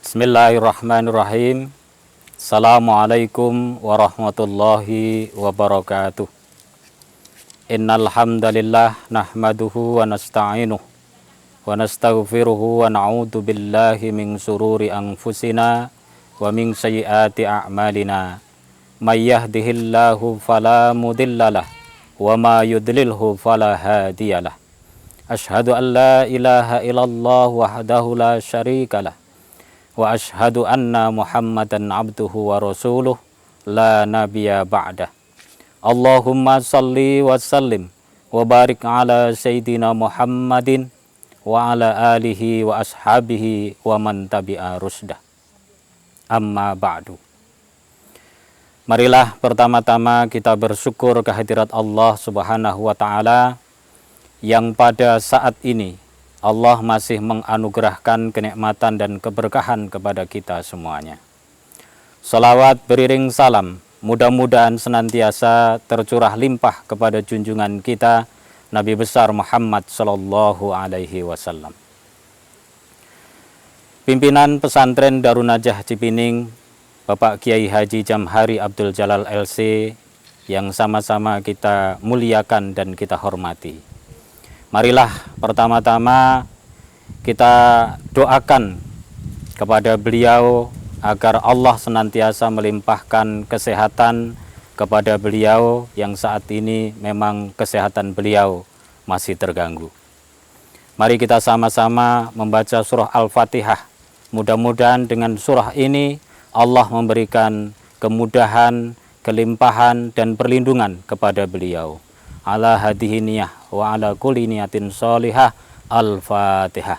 Bismillahirrahmanirrahim. Assalamualaikum warahmatullahi wabarakatuh. Innal hamdalillah nahmaduhu wa nasta'inuhu wa nastaghfiruhu wa na'udzu billahi min sururi anfusina wa min sayyiati a'malina. May yahdihillahu fala mudhillalah wa ma yudlilhu fala hadiyalah. Asyhadu an la ilaha illallah wahdahu la syarikalah wa ashhadu anna Muhammadan abduhu wa rasuluh la nabiyya ba'dah. Allahumma salli wa sallim wa barik ala sayyidina Muhammadin wa ala alihi wa ashabihi wa man tabi'a rusdah. Amma ba'du. Marilah pertama-tama kita bersyukur kehadirat Allah Subhanahu wa taala yang pada saat ini Allah masih menganugerahkan kenikmatan dan keberkahan kepada kita semuanya. Salawat beriring salam, mudah-mudahan senantiasa tercurah limpah kepada junjungan kita, Nabi besar Muhammad Sallallahu Alaihi Wasallam. Pimpinan pesantren Darun Najah Cipining, Bapak Kiai Haji Jamhari Abdul Jalal LC, yang sama-sama kita muliakan dan kita hormati. Marilah pertama-tama kita doakan kepada beliau agar Allah senantiasa melimpahkan kesehatan kepada beliau yang saat ini memang kesehatan beliau masih terganggu. Mari kita sama-sama membaca surah Al-Fatihah. Mudah-mudahan dengan surah ini Allah memberikan kemudahan, kelimpahan dan perlindungan kepada beliau. Ala hadihi niyah wa ala kulli niyatin sholihah. Al-Fatihah.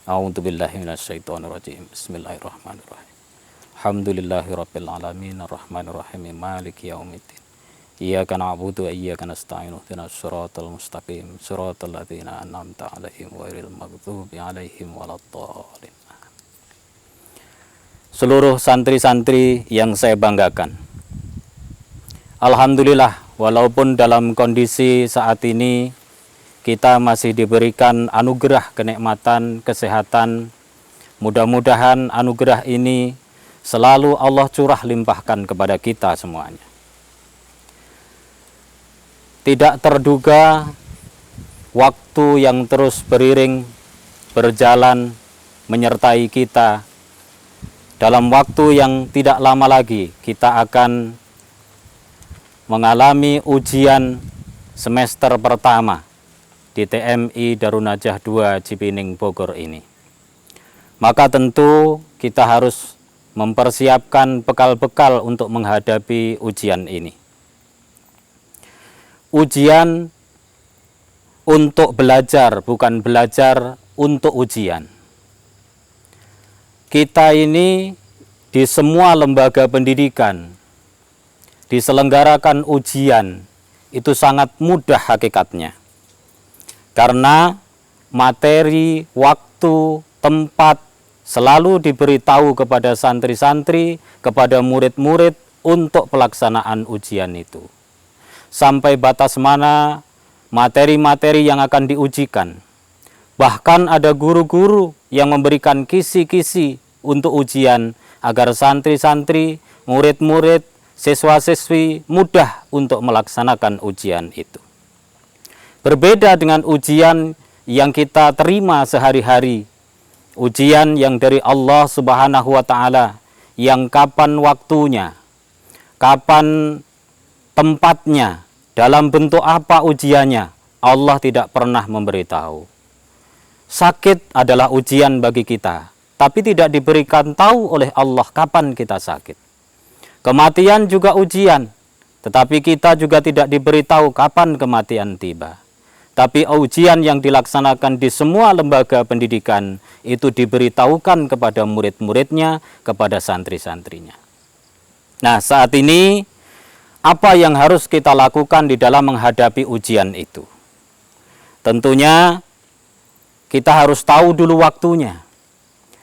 A'udzu billahi minasyaitonir rajim. Bismillahirrahmanirrahim. Alhamdulillahirabbil alamin arrahmanir rahim maliki yaumiddin. Iyyaka na'budu wa iyyaka nasta'in ihdinas siratal mustaqim siratal ladzina an'amta 'alaihim ghairil maghdubi 'alaihim waladdallin. Seluruh santri-santri yang saya banggakan, alhamdulillah, walaupun dalam kondisi saat ini kita masih diberikan anugerah kenikmatan, kesehatan, mudah-mudahan anugerah ini selalu Allah curah limpahkan kepada kita semuanya. Tidak terduga waktu yang terus beriring, berjalan, menyertai kita. Dalam waktu yang tidak lama lagi kita akan mengalami ujian semester pertama di TMI Darun Najah 2 Cipining Bogor ini. Maka tentu kita harus mempersiapkan bekal-bekal untuk menghadapi ujian ini. Ujian untuk belajar, bukan belajar untuk ujian. Kita ini di semua lembaga pendidikan diselenggarakan ujian itu sangat mudah hakikatnya. Karena materi, waktu, tempat selalu diberitahu kepada santri-santri, kepada murid-murid untuk pelaksanaan ujian itu. Sampai batas mana materi-materi yang akan diujikan. Bahkan ada guru-guru yang memberikan kisi-kisi untuk ujian agar santri-santri, murid-murid, siswa-siswi mudah untuk melaksanakan ujian itu. Berbeda dengan ujian yang kita terima sehari-hari, ujian yang dari Allah Subhanahu wa taala, yang kapan waktunya, kapan tempatnya, dalam bentuk apa ujiannya, Allah tidak pernah memberitahu. Sakit adalah ujian bagi kita, tapi tidak diberikan tahu oleh Allah kapan kita sakit. Kematian juga ujian, tetapi kita juga tidak diberitahu kapan kematian tiba. Tapi ujian yang dilaksanakan di semua lembaga pendidikan itu diberitahukan kepada murid-muridnya, kepada santri-santrinya. Nah, saat ini apa yang harus kita lakukan di dalam menghadapi ujian itu? Tentunya kita harus tahu dulu waktunya.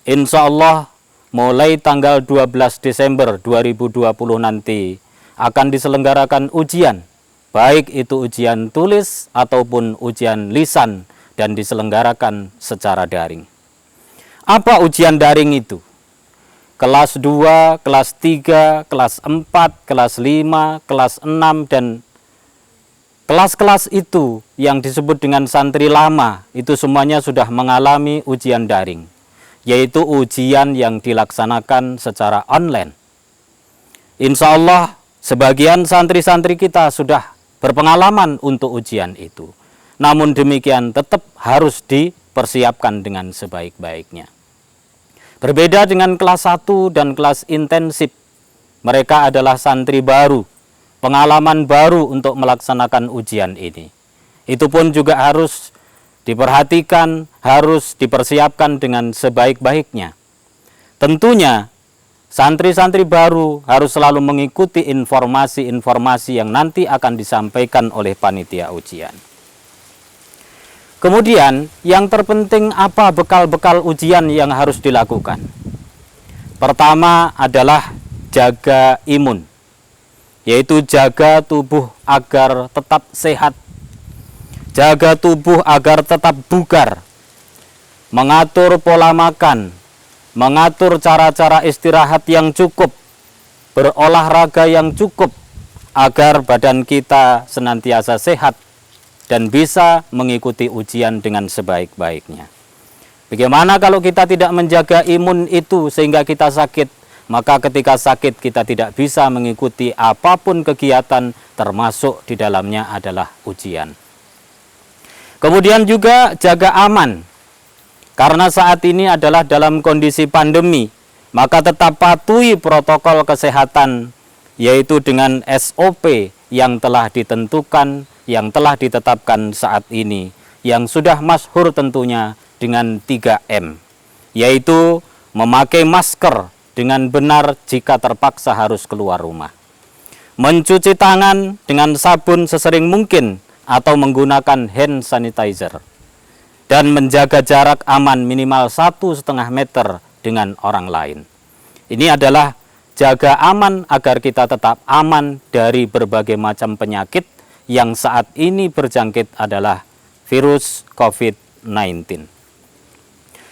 Insya Allah mulai tanggal 12 Desember 2020 nanti akan diselenggarakan ujian, baik itu ujian tulis ataupun ujian lisan, dan diselenggarakan secara daring. Apa ujian daring itu? kelas 2, kelas 3, kelas 4, kelas 5, kelas 6, dan kelas-kelas itu yang disebut dengan santri lama, itu semuanya sudah mengalami ujian daring, yaitu ujian yang dilaksanakan secara online. Insya Allah, sebagian santri-santri kita sudah berpengalaman untuk ujian itu. Namun demikian tetap harus dipersiapkan dengan sebaik-baiknya. Berbeda dengan kelas 1 dan kelas intensif, mereka adalah santri baru, pengalaman baru untuk melaksanakan ujian ini. Itu pun juga harus diperhatikan, harus dipersiapkan dengan sebaik-baiknya. Tentunya santri-santri baru harus selalu mengikuti informasi-informasi yang nanti akan disampaikan oleh panitia ujian. Kemudian yang terpenting apa bekal-bekal ujian yang harus dilakukan? Pertama adalah jaga imun, yaitu jaga tubuh agar tetap sehat, jaga tubuh agar tetap bugar, mengatur pola makan, mengatur cara-cara istirahat yang cukup, berolahraga yang cukup, agar badan kita senantiasa sehat dan bisa mengikuti ujian dengan sebaik-baiknya. Bagaimana kalau kita tidak menjaga imun itu sehingga kita sakit? Maka ketika sakit kita tidak bisa mengikuti apapun kegiatan, termasuk di dalamnya adalah ujian. Kemudian juga jaga aman. Karena saat ini adalah dalam kondisi pandemi, maka tetap patuhi protokol kesehatan, yaitu dengan SOP yang telah ditentukan, yang telah ditetapkan saat ini, yang sudah masyhur tentunya dengan 3M, yaitu memakai masker dengan benar jika terpaksa harus keluar rumah, mencuci tangan dengan sabun sesering mungkin atau menggunakan hand sanitizer, dan menjaga jarak aman minimal 1,5 meter dengan orang lain. Ini adalah jaga aman agar kita tetap aman dari berbagai macam penyakit yang saat ini berjangkit adalah virus COVID-19.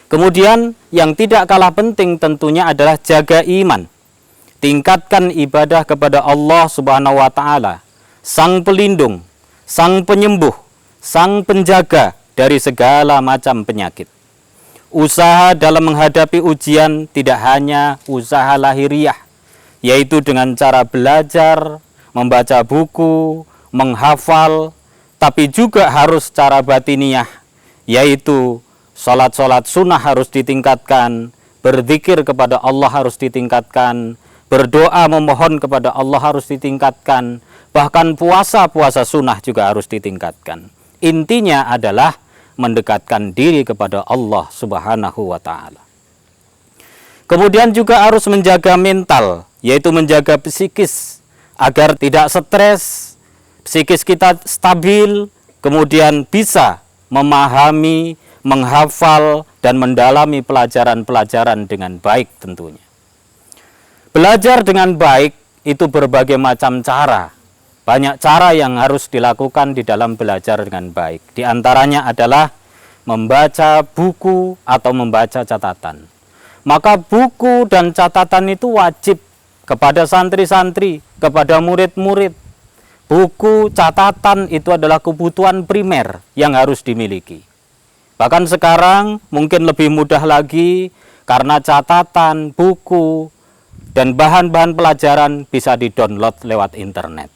Kemudian yang tidak kalah penting tentunya adalah jaga iman. Tingkatkan ibadah kepada Allah Subhanahu wa taala, Sang Pelindung, Sang Penyembuh, Sang Penjaga dari segala macam penyakit. Usaha dalam menghadapi ujian tidak hanya usaha lahiriah, yaitu dengan cara belajar, membaca buku, menghafal, tapi juga harus cara batiniah, yaitu sholat-sholat sunnah harus ditingkatkan, berzikir kepada Allah harus ditingkatkan, berdoa memohon kepada Allah harus ditingkatkan, bahkan puasa-puasa sunnah juga harus ditingkatkan. Intinya adalah mendekatkan diri kepada Allah Subhanahu wa ta'ala. Kemudian juga harus menjaga mental, yaitu menjaga psikis, agar tidak stres, psikis kita stabil, kemudian bisa memahami, menghafal, dan mendalami pelajaran-pelajaran dengan baik tentunya. Belajar dengan baik itu berbagai macam cara. Banyak cara yang harus dilakukan di dalam belajar dengan baik. Di antaranya adalah membaca buku atau membaca catatan. Maka buku dan catatan itu wajib kepada santri-santri, kepada murid-murid. Buku, catatan itu adalah kebutuhan primer yang harus dimiliki. Bahkan sekarang mungkin lebih mudah lagi karena catatan, buku, dan bahan-bahan pelajaran bisa di-download lewat internet.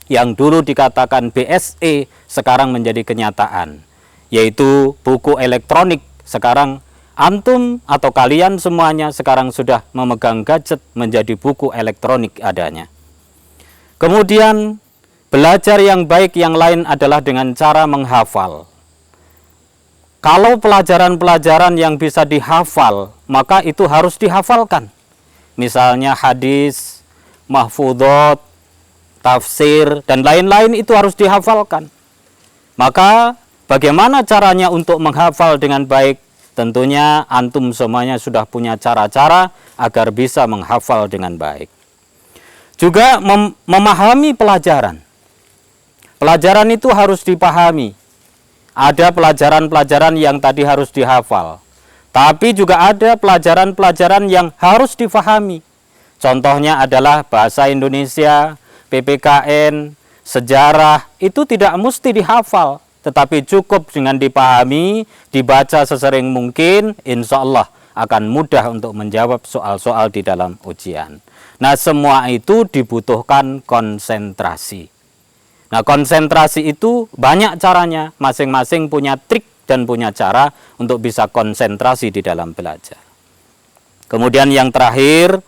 Yang dulu dikatakan BSE sekarang menjadi kenyataan, yaitu buku elektronik. Sekarang antum atau kalian semuanya sekarang sudah memegang gadget menjadi buku elektronik adanya. Kemudian belajar yang baik yang lain adalah dengan cara menghafal. Kalau pelajaran-pelajaran yang bisa dihafal, maka itu harus dihafalkan. Misalnya hadis, mahfudhot, tafsir, dan lain-lain itu harus dihafalkan. Maka bagaimana caranya untuk menghafal dengan baik? Tentunya antum semuanya sudah punya cara-cara agar bisa menghafal dengan baik. Juga memahami pelajaran. Pelajaran itu harus dipahami. Ada pelajaran-pelajaran yang tadi harus dihafal. Tapi juga ada pelajaran-pelajaran yang harus difahami. Contohnya adalah bahasa Indonesia, PPKN, sejarah, itu tidak mesti dihafal, tetapi cukup dengan dipahami, dibaca sesering mungkin, insya Allah akan mudah untuk menjawab soal-soal di dalam ujian. Nah, semua itu dibutuhkan konsentrasi. Nah, konsentrasi itu banyak caranya, masing-masing punya trik dan punya cara untuk bisa konsentrasi di dalam belajar. Kemudian yang terakhir,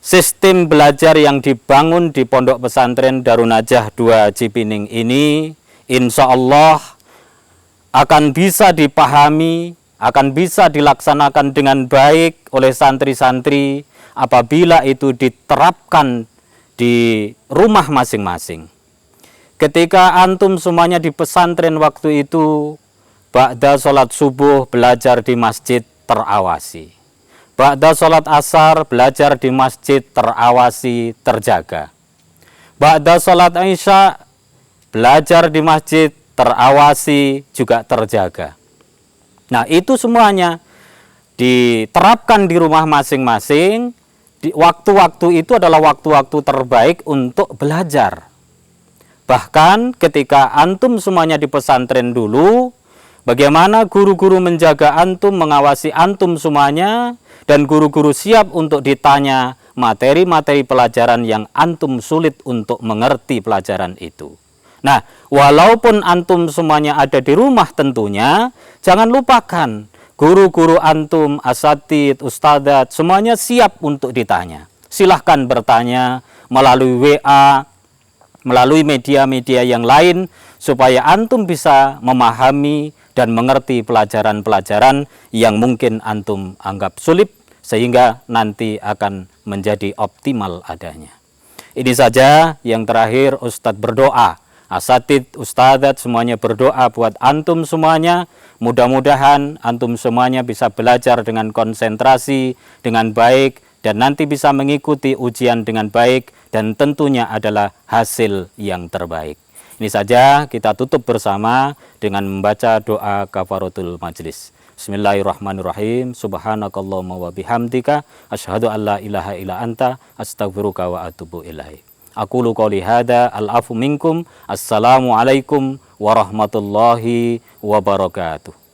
sistem belajar yang dibangun di Pondok Pesantren Darun Najah 2 Cipining ini insya Allah akan bisa dipahami, akan bisa dilaksanakan dengan baik oleh santri-santri apabila itu diterapkan di rumah masing-masing. Ketika antum semuanya di pesantren waktu itu, ba'da sholat subuh belajar di masjid terawasi. Ba'da sholat asar belajar di masjid terawasi, terjaga. Ba'da sholat isya belajar di masjid terawasi, juga terjaga. Nah, itu semuanya diterapkan di rumah masing-masing. Waktu-waktu itu adalah waktu-waktu terbaik untuk belajar. Bahkan ketika antum semuanya di pesantren dulu, bagaimana guru-guru menjaga antum, mengawasi antum semuanya, dan guru-guru siap untuk ditanya materi-materi pelajaran yang antum sulit untuk mengerti pelajaran itu. Nah, walaupun antum semuanya ada di rumah tentunya, jangan lupakan guru-guru antum, asatid, ustadzat, semuanya siap untuk ditanya. Silahkan bertanya melalui WA, melalui media-media yang lain, supaya antum bisa memahami dan mengerti pelajaran-pelajaran yang mungkin antum anggap sulit, sehingga nanti akan menjadi optimal adanya. Ini saja. Yang terakhir, Ustadz berdoa, asatid, ustadzat semuanya berdoa buat antum semuanya. Mudah-mudahan antum semuanya bisa belajar dengan konsentrasi, dengan baik, dan nanti bisa mengikuti ujian dengan baik, dan tentunya adalah hasil yang terbaik. Ini saja, kita tutup bersama dengan membaca doa kafaratul majlis. Bismillahirrahmanirrahim. Subhanakallahumma wa bihamdika asyhadu an la ilaha illa anta astaghfiruka wa atubu ilaik. Aqulu qouli hadza al-afu minkum. Assalamualaikum warahmatullahi wabarakatuh.